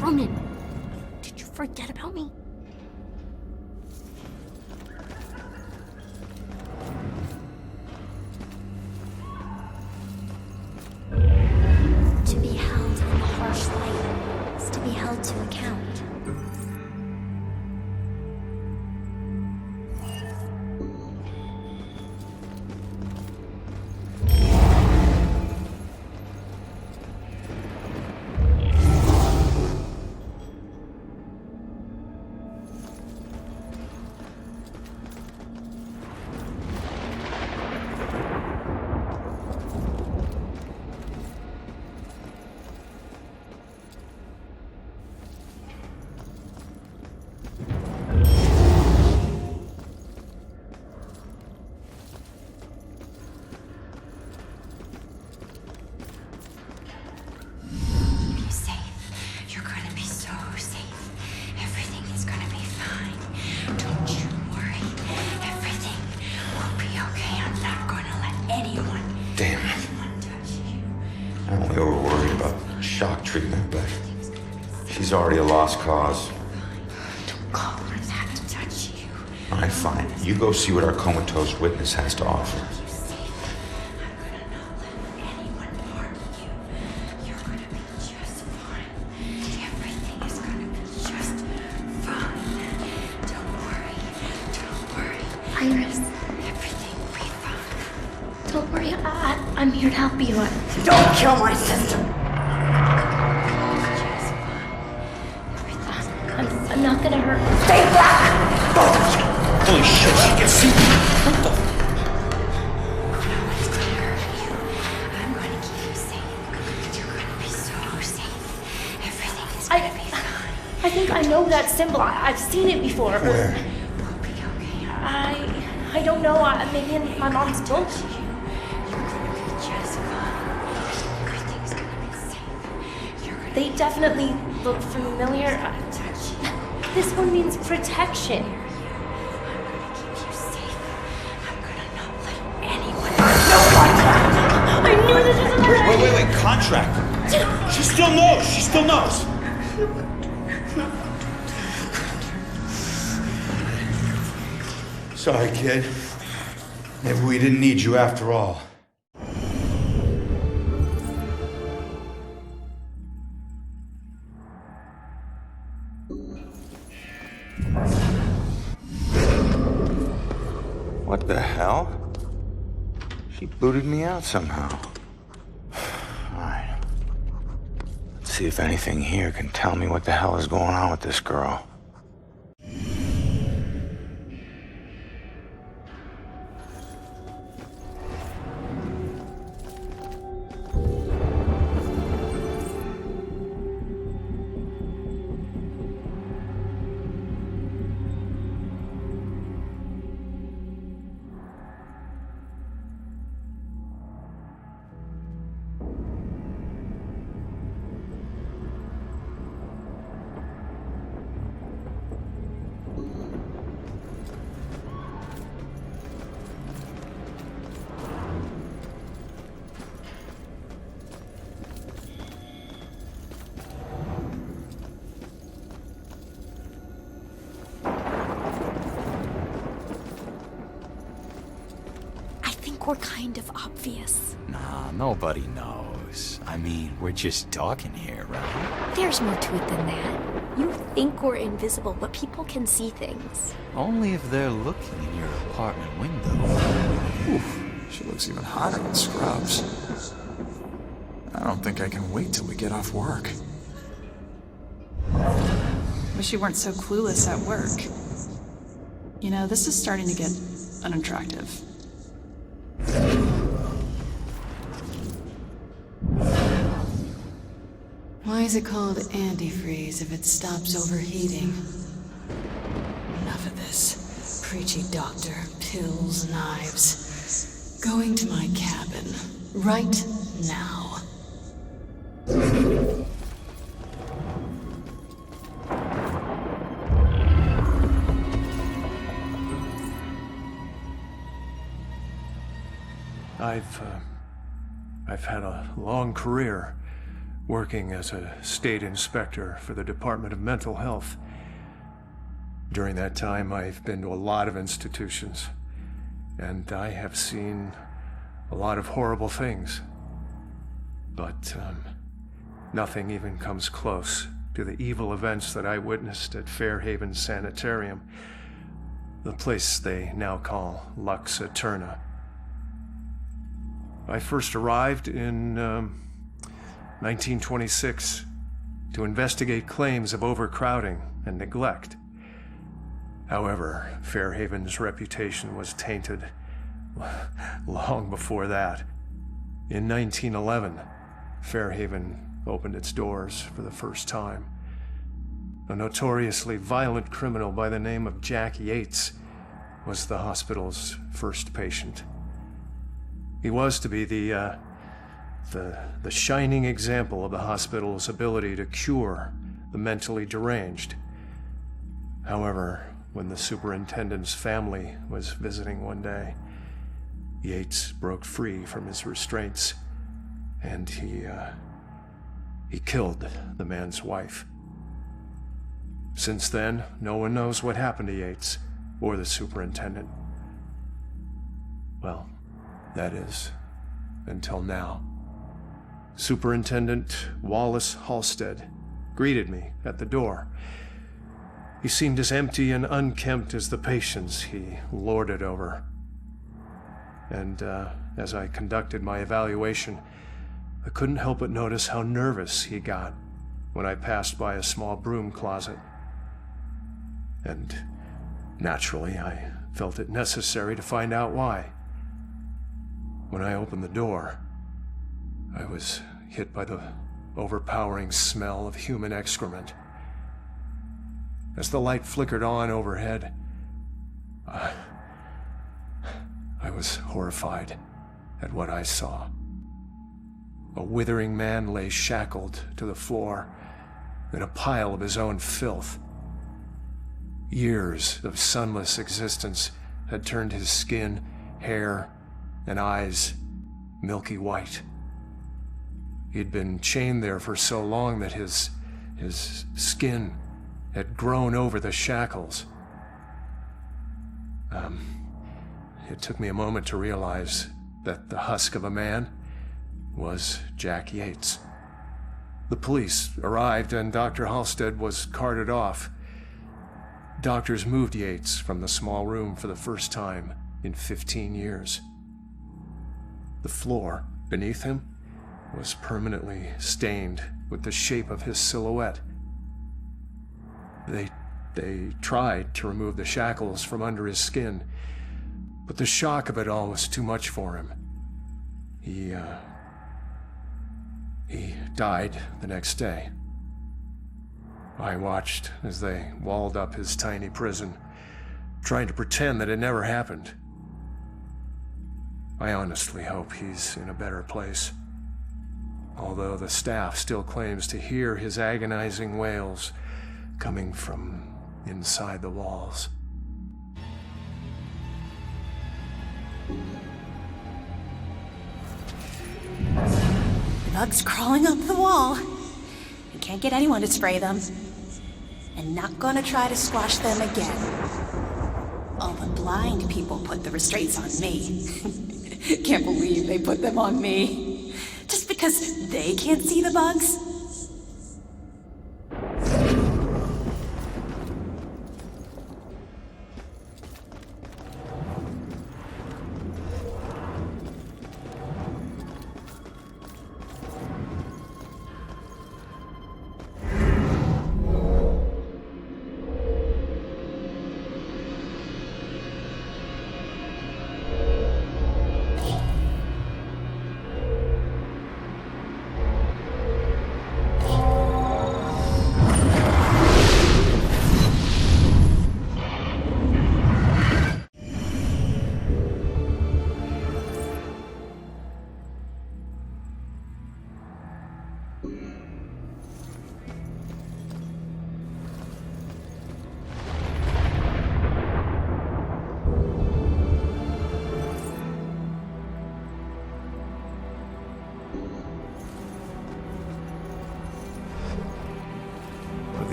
Ronan, did you forget about me? To be held in the harsh light is to be held to account. Treatment, but she's already a lost cause. Don't call her that to touch you. All right, fine. You go see what our comatose witness has to offer. I'm gonna not let anyone harm you. You're gonna be just fine. Everything is gonna be just fine. Don't worry. Don't worry. Iris. Everything will be fine. Don't worry. I'm here to help you. Don't kill my sister! I'm not gonna hurt her. Stay back! Both of you! Holy shit, she can see me! What the? No one's gonna hurt you. I'm gonna keep you safe. You're gonna be so safe. Everything is gonna be fine. I think I know that symbol. I've seen it before. Where? We'll be okay. I don't know. Maybe in my mom's book. You're gonna be just fine. Everything's gonna be safe. You're gonna They definitely look familiar. touch you. This one means protection. I'm gonna keep you safe. I'm gonna not let anyone. I knew this was a Wait, contract. She still knows, Sorry, kid. Maybe we didn't need you after all. What the hell? She booted me out somehow. Alright. Let's see if anything here can tell me what the hell is going on with this girl. We're kind of obvious. Nah, nobody knows. I mean, we're just talking here, right? There's more to it than that. You think we're invisible, but people can see things. Only if they're looking in your apartment window. Oof, she looks even hotter in scrubs. I don't think I can wait till we get off work. Wish you weren't so clueless at work. You know, this is starting to get unattractive. Why is it called antifreeze if it stops overheating? Enough of this. Preachy doctor, pills, knives. Going to my cabin. Right now. I've had a long career. working as a state inspector for the Department of Mental Health. During that time, I've been to a lot of institutions, and I have seen a lot of horrible things. But nothing even comes close to the evil events that I witnessed at Fairhaven Sanitarium, the place they now call Lux Eterna. I first arrived in 1926 to investigate claims of overcrowding and neglect. However, Fairhaven's reputation was tainted long before that. In 1911, Fairhaven opened its doors for the first time. A notoriously violent criminal by the name of Jack Yates was the hospital's first patient. He was to be the shining example of the hospital's ability to cure the mentally deranged. However, when the superintendent's family was visiting one day, Yates broke free from his restraints, and he killed the man's wife. Since then, no one knows what happened to Yates or the superintendent. Well, that is, until now. Superintendent Wallace Halstead greeted me at the door. He seemed as empty and unkempt as the patients he lorded over. And as I conducted my evaluation, I couldn't help but notice how nervous he got when I passed by a small broom closet. And naturally, I felt it necessary to find out why. When I opened the door, I was hit by the overpowering smell of human excrement. As the light flickered on overhead, I was horrified at what I saw. A withering man lay shackled to the floor in a pile of his own filth. Years of sunless existence had turned his skin, hair, and eyes milky white. He had been chained there for so long that his skin had grown over the shackles. It took me a moment to realize that the husk of a man was Jack Yates. The police arrived and Dr. Halstead was carted off. Doctors moved Yates from the small room for the first time in 15 years. The floor beneath him was permanently stained with the shape of his silhouette. They tried to remove the shackles from under his skin, but the shock of it all was too much for him. He died the next day. I watched as they walled up his tiny prison, trying to pretend that it never happened. I honestly hope he's in a better place, although the staff still claims to hear his agonizing wails coming from inside the walls. Bugs crawling up the wall. I can't get anyone to spray them. And not gonna try to squash them again. All the blind people put the restraints on me. Can't believe they put them on me. Just because they can't see the bugs?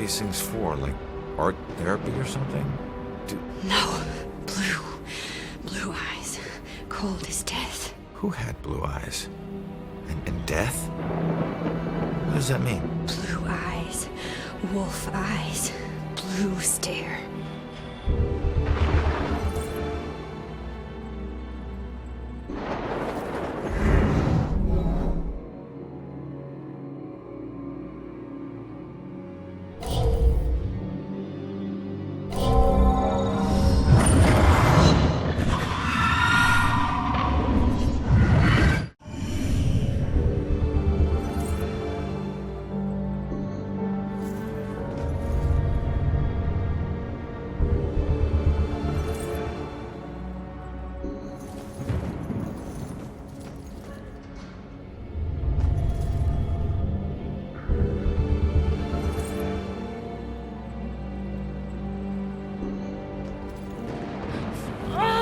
these things for? Like art therapy or something? No. Blue. Blue eyes. Cold as death. Who had blue eyes? And death? What does that mean? Blue eyes. Wolf eyes. Blue stare.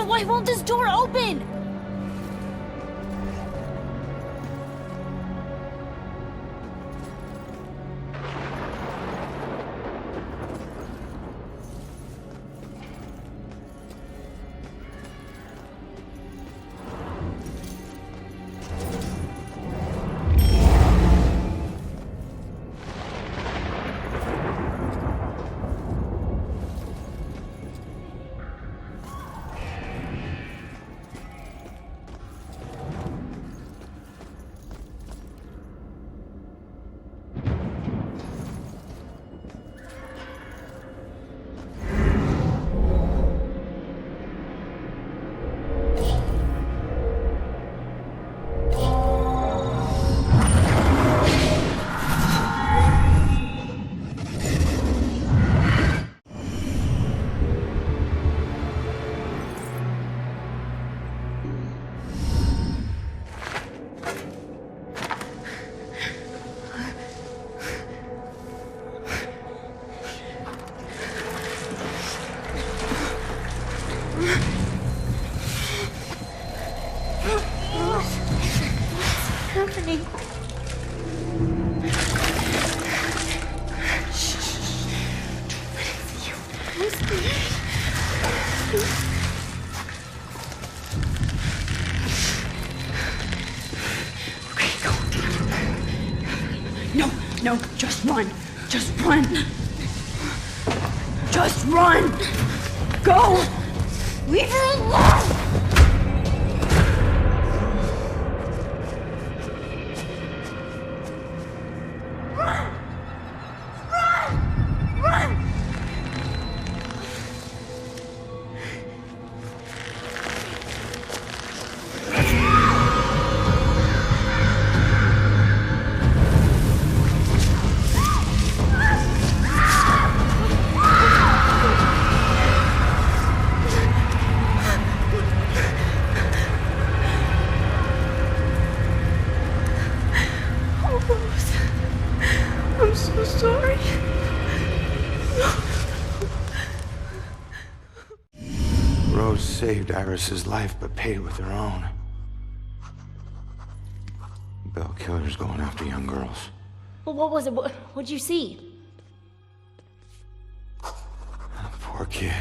Why won't this door open? Happening. No, just run. Just run. Just run. Go. Leave her alone. I'm so sorry. Rose saved Iris's life, but paid it with her own. Bell killers going after young girls. Well, what was it? What'd you see? Poor kid.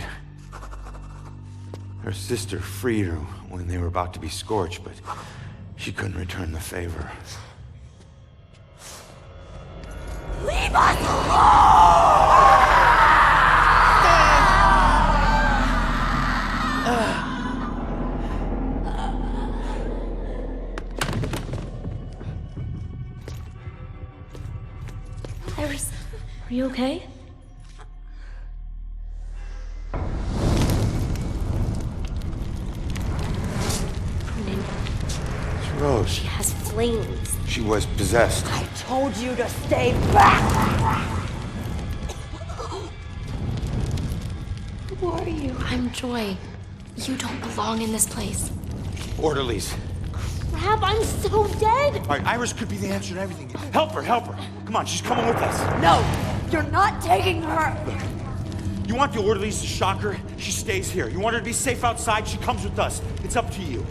Her sister freed her when they were about to be scorched, but she couldn't return the favor. Leave us alone! Iris, are you okay? It's Rose. She has flames. She was possessed. I told you to stay back! Who are you? I'm Joy. You don't belong in this place. Orderlies. Crap, I'm so dead! All right, Iris could be the answer to everything. Help her, help her. Come on, she's coming with us. No, you're not taking her! Look, you want the orderlies to shock her? She stays here. You want her to be safe outside? She comes with us. It's up to you.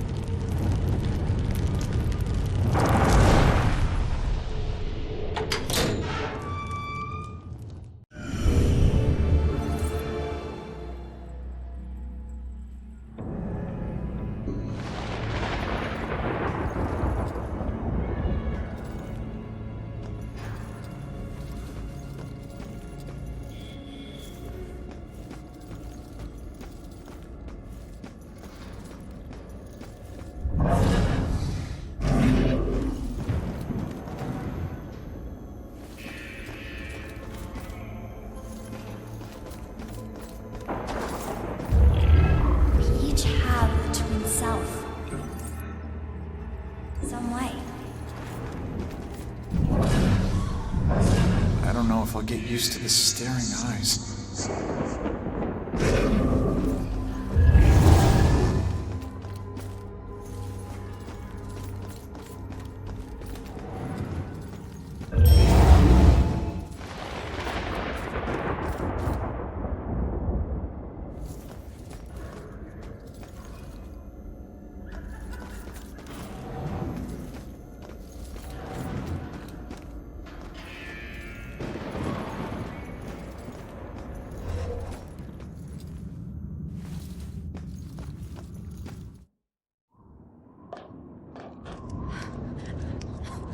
know if I'll get used to the staring eyes.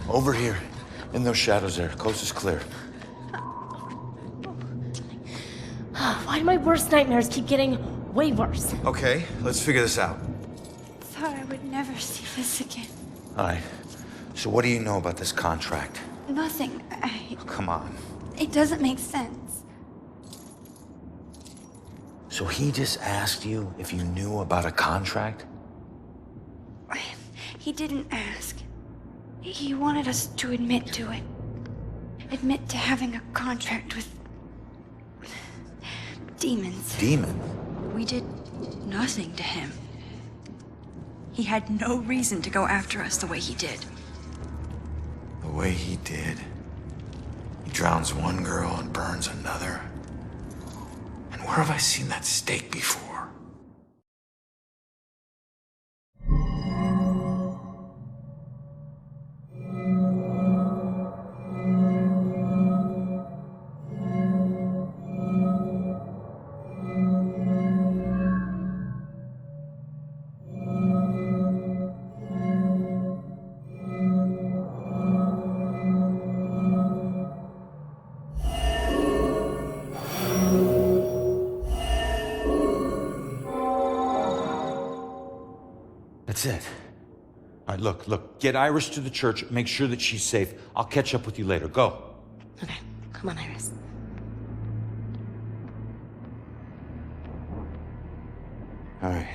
Over here. In those shadows there. Coast is clear. Why do my worst nightmares keep getting way worse? Okay, let's figure this out. Thought I would never see this again. All right. So what do you know about this contract? Nothing. Oh, come on. It doesn't make sense. So he just asked you if you knew about a contract? He didn't ask. He wanted us to admit to it. Admit to having a contract with demons. Demon? We did nothing to him. He had no reason to go after us the way he did. The way he did. He drowns one girl and burns another. And where have I seen that stake before? That's it. All right, look. Get Iris to the church. Make sure that she's safe. I'll catch up with you later. Go. Okay, come on, Iris. All right.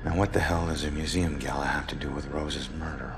Now what the hell does a museum gala have to do with Rose's murder?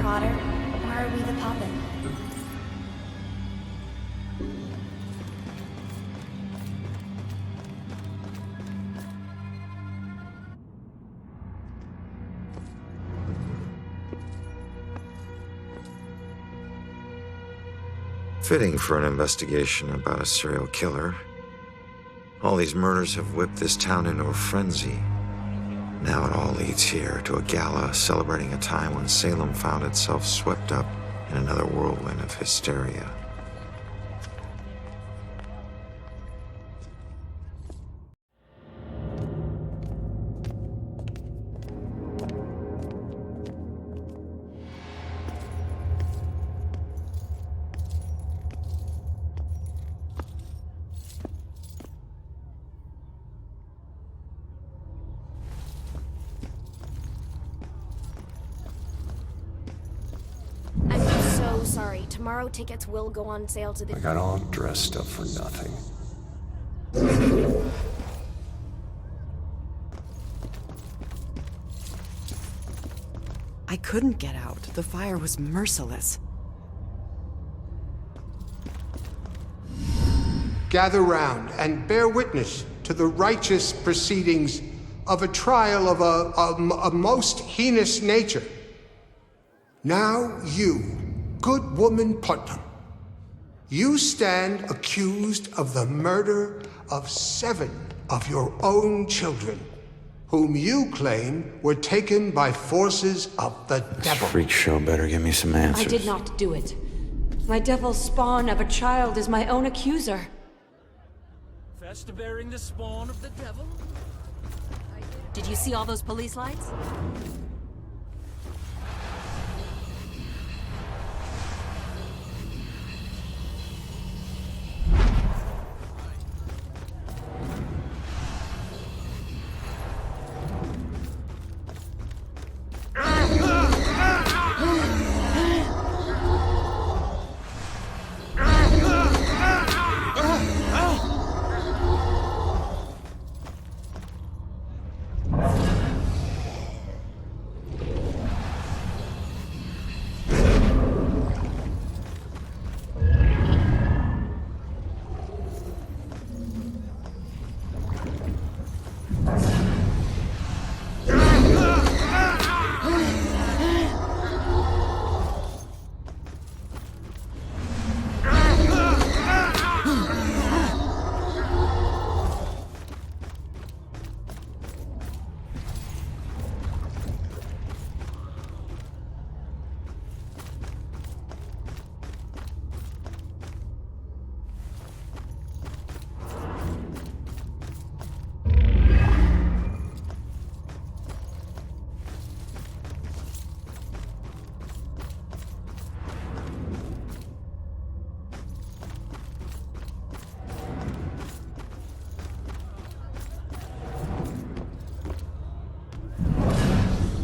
Protter, or are we the puppet? Fitting for an investigation about a serial killer. All these murders have whipped this town into a frenzy. Now it all leads here to a gala celebrating a time when Salem found itself swept up in another whirlwind of hysteria. Sorry, tomorrow tickets will go on sale to the... I got all dressed up for nothing. I couldn't get out. The fire was merciless. Gather round and bear witness to the righteous proceedings of a trial of a most heinous nature. Now you, good woman Putnam, you stand accused of the murder of 7 of your own children, whom you claim were taken by forces of the devil. Freak show better give me some answers. I did not do it. My devil spawn of a child is my own accuser. Festa bearing the spawn of the devil? Did you see all those police lights?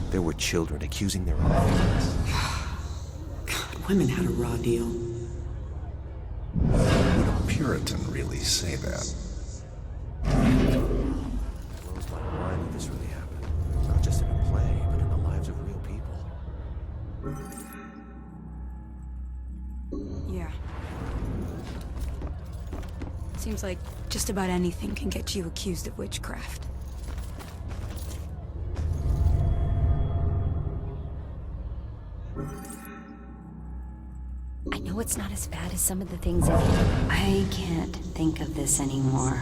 There were children accusing their own parents. God, women had a raw deal. Would a Puritan really say that? It blows my mind that this really happened. Not just in a play, but in the lives of real people. Yeah. Seems like just about anything can get you accused of witchcraft. I know it's not as bad as some of the things I can't think of this anymore.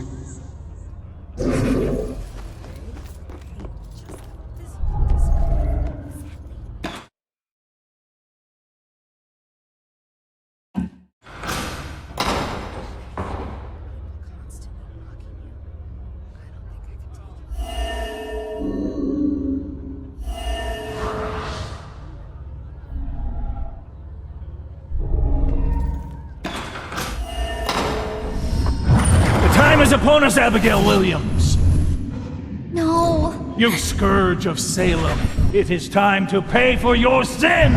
Is upon us, Abigail Williams. No. You scourge of Salem. It is time to pay for your sin.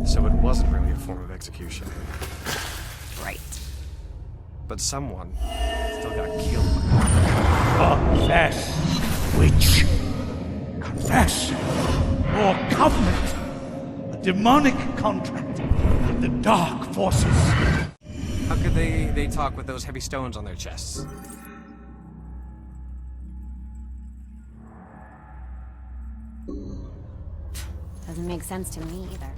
So it wasn't really a form of execution. Right. But someone still got killed. Confess, witch. Confess. Your covenant. A demonic contract with the dark forces. How could they talk with those heavy stones on their chests? Doesn't make sense to me either.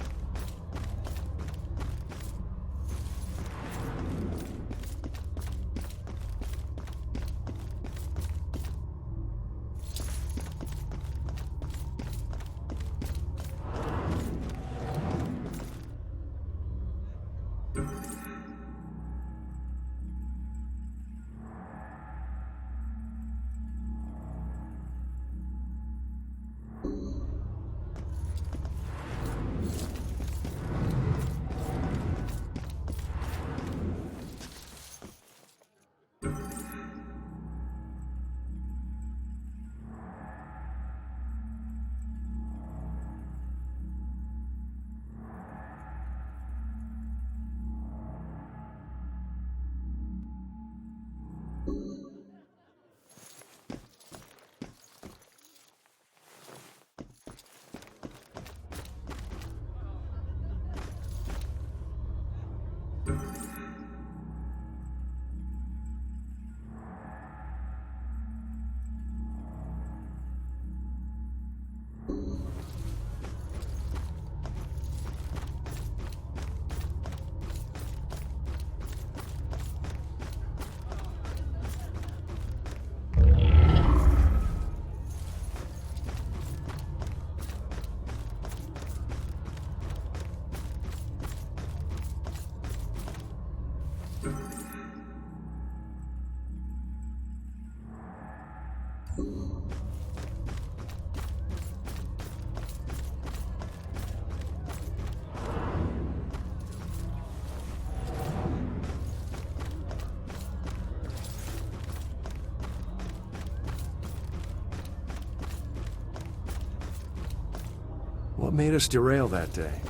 What made us derail that day?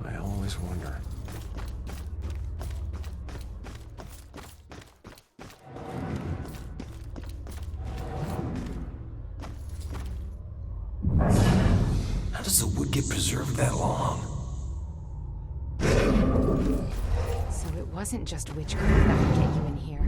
I always wonder. How does the wood get preserved that long? So it wasn't just witchcraft that would get you in here.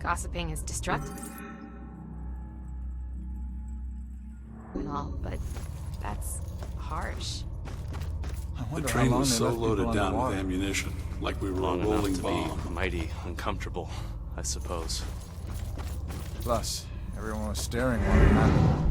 Gossiping is destructive and all, but that's harsh. The train was so loaded down with ammunition, like we were a rolling bomb. Mighty uncomfortable, I suppose. Plus, everyone was staring while it happened.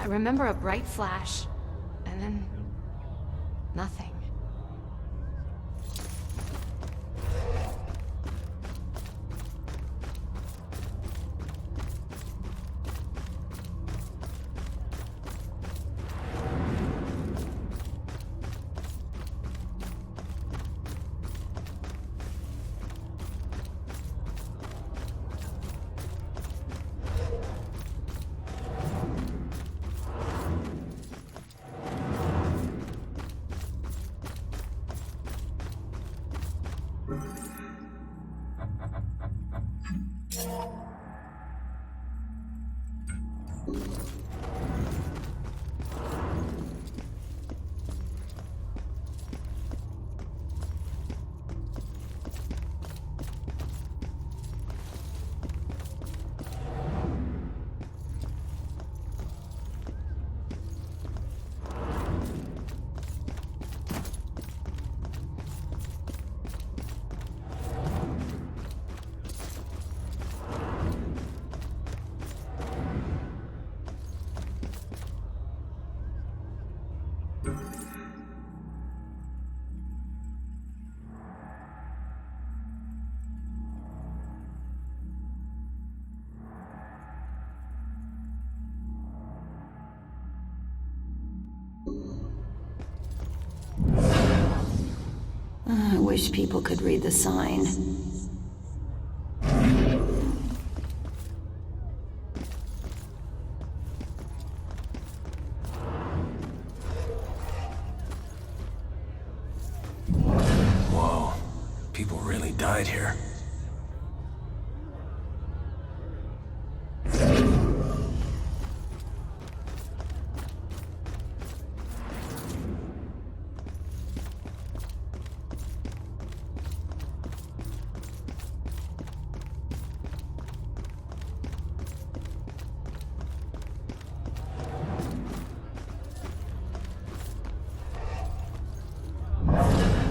I remember a bright flash, and then nothing. I wish people could read the sign. Whoa. People really died here.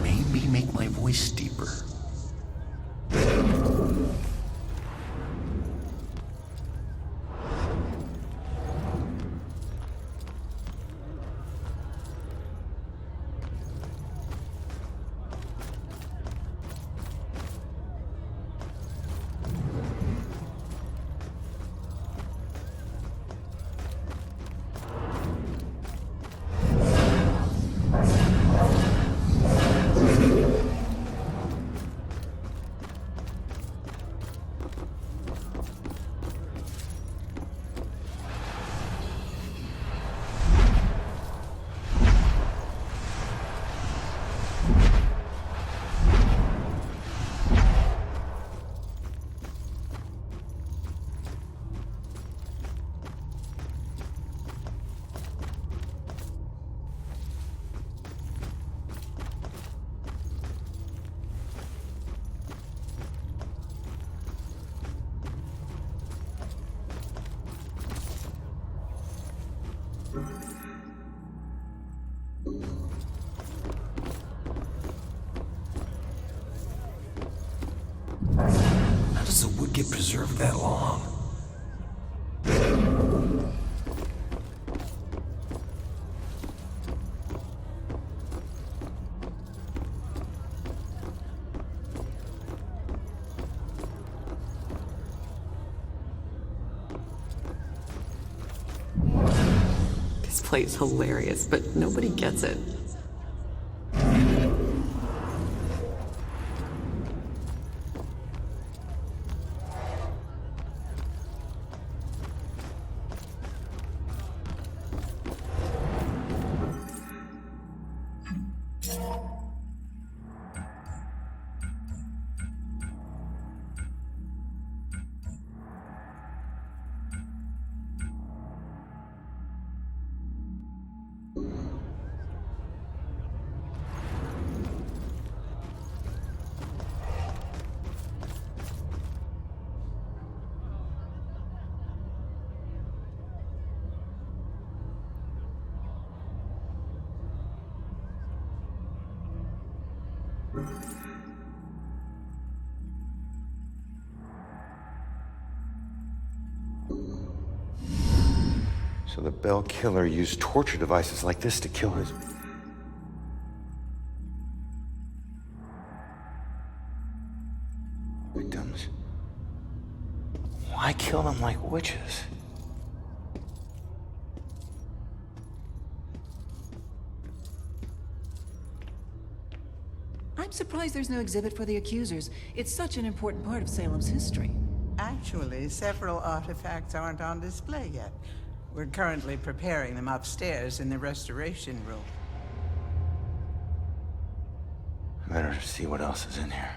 Maybe make my voice deeper. How does the wood get preserved that long? This play's hilarious, but nobody gets it. So the Bell killer used torture devices like this to kill his... victims. Why kill them like witches? I'm surprised there's no exhibit for the accusers. It's such an important part of Salem's history. Actually, several artifacts aren't on display yet. We're currently preparing them upstairs in the restoration room. I better see what else is in here.